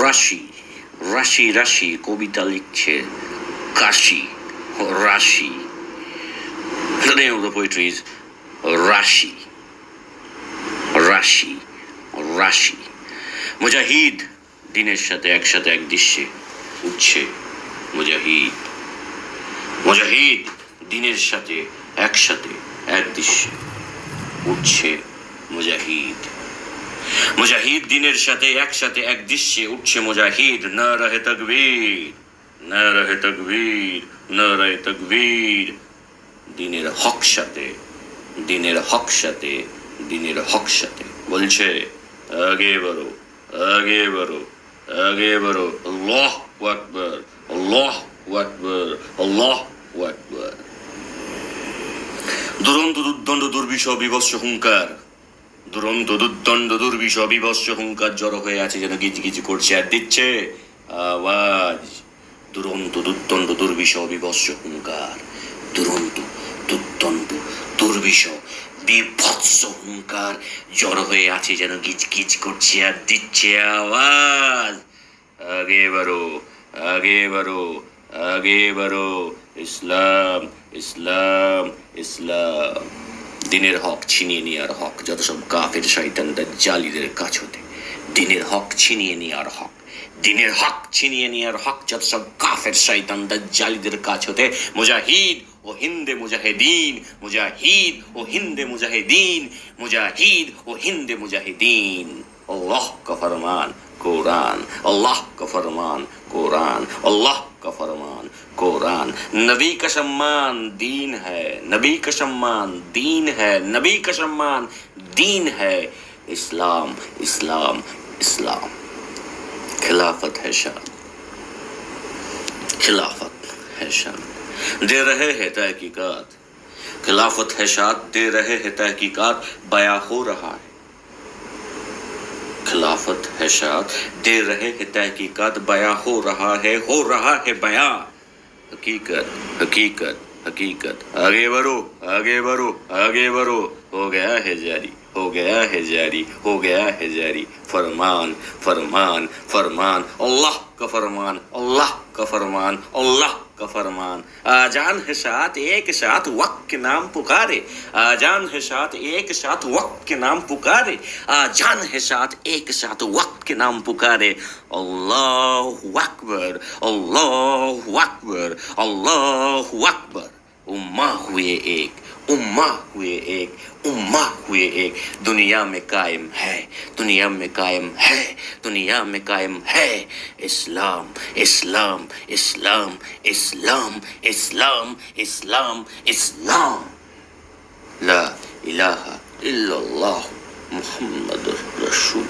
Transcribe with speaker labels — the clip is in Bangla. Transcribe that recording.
Speaker 1: রাশি রাশি রাশি কবিতা লিখছে কাশি রাশি। The name of the poetry is রাশি রাশি রাশি। মুজাহিদ দিনের সাথে একসাথে এক দৃশ্যে উঠছে মুজাহিদ। মুজাহিদ দিনের সাথে একসাথে এক দৃশ্যে উঠছে মুজাহিদ। মুজাহিদ দিনের সাথে একসাথে এক দৃশ্যে উঠছে মুজাহিদ। না রহে তকবীর না রহে তকবীর না রহে তকবীর। দিনের হক সাথে দিনের হক সাথে দিনের হক সাথে বলছে আগে বাড়ো আগে বাড়ো আগে বাড়ো। আল্লাহু আকবার আল্লাহু আকবার আল্লাহু আকবার। দুরন্ত দুর্দণ্ড দুর্বিষহ বিভৎস হুঙ্কার দুরন্ত দুর্দণ্ড দুর্বিষহ বিভৎস হুঙ্কার জড়ো হয়ে আছে যেন গিজগিজ করছে আর দিচ্ছে আওয়াজ। দুরন্ত দুর্দণ্ড দুর্বিষহ বিভৎস হুঙ্কার দুরন্ত দুর্দণ্ড দুর্বিষহ বিভৎস হুঙ্কার জড়ো হয়ে আছে যেন গিজগিজ করছে আর দিচ্ছে আওয়াজ। আগে বাড়ো আগে বাড়ো আগে বাড়ো। ইসলাম ইসলাম ইসলাম। দিনের হক ছিনিয়ে নেওয়ার হক যত সব কাফের শয়তান দাজ্জালীদের কাছ হতে। দিনের হক ছিনিয়ে নেওয়ার হক দিনের হক ছিনিয়ে নেওয়ার হক যত সব কাফের শয়তান দাজ্জালীদের কাছ হতে। মুজাহিদ ও হিন্দে মুজাহিদিন মুজাহিদ ও হিন্দে মুজাহিদিন মুজাহিদ ও হিন্দে মুজাহিদিন। अल्लाह का फरमान कुरान अल्लाह का फरमान कुरान अल्लाह का फरमान कुरान। नबी का सम्मान दीन है नबी का सम्मान दीन है नबी का सम्मान दीन है। इस्लाम इस्लाम इस्लाम। खिलाफत है शान खिलाफत है शान दे रहे हैं तहकीकात। खिलाफत है शान दे रहे हैं तहकीकात बयां हो रहा है। खिलाफत है शाद दे रहे हैं तहकीकात बयां हो रहा है बयां। हकीकत हकीकत हकीकत। आगे बढ़ो आगे बढ़ो आगे बढ़ो। हो गया है जारी हो गया है जारी हो गया है जारी। फरमान फरमान फरमान अल्लाह का फरमान अल्लाह का फरमान अल्लाह का फरमान। आजान है साथ एक साथ वक्त के नाम पुकारे आजान है साथ एक साथ वक्त के नाम पुकारे आजान है साथ एक साथ वक्त के नाम पुकारे। अल्लाहु अकबर अल्लाहु अकबर अल्लाहु अकबर। उम्मा हुए एक उम्मा हुए एक उम्मा हुए एक। दुनिया में कायम है दुनिया में कायम है दुनिया में कायम है। इस्लाम इस्लाम इस्लाम इस्लाम इस्लाम इस्लाम इस्लाम। ला इलाहा इल्लल्लाह मुहम्मदुर रसूल।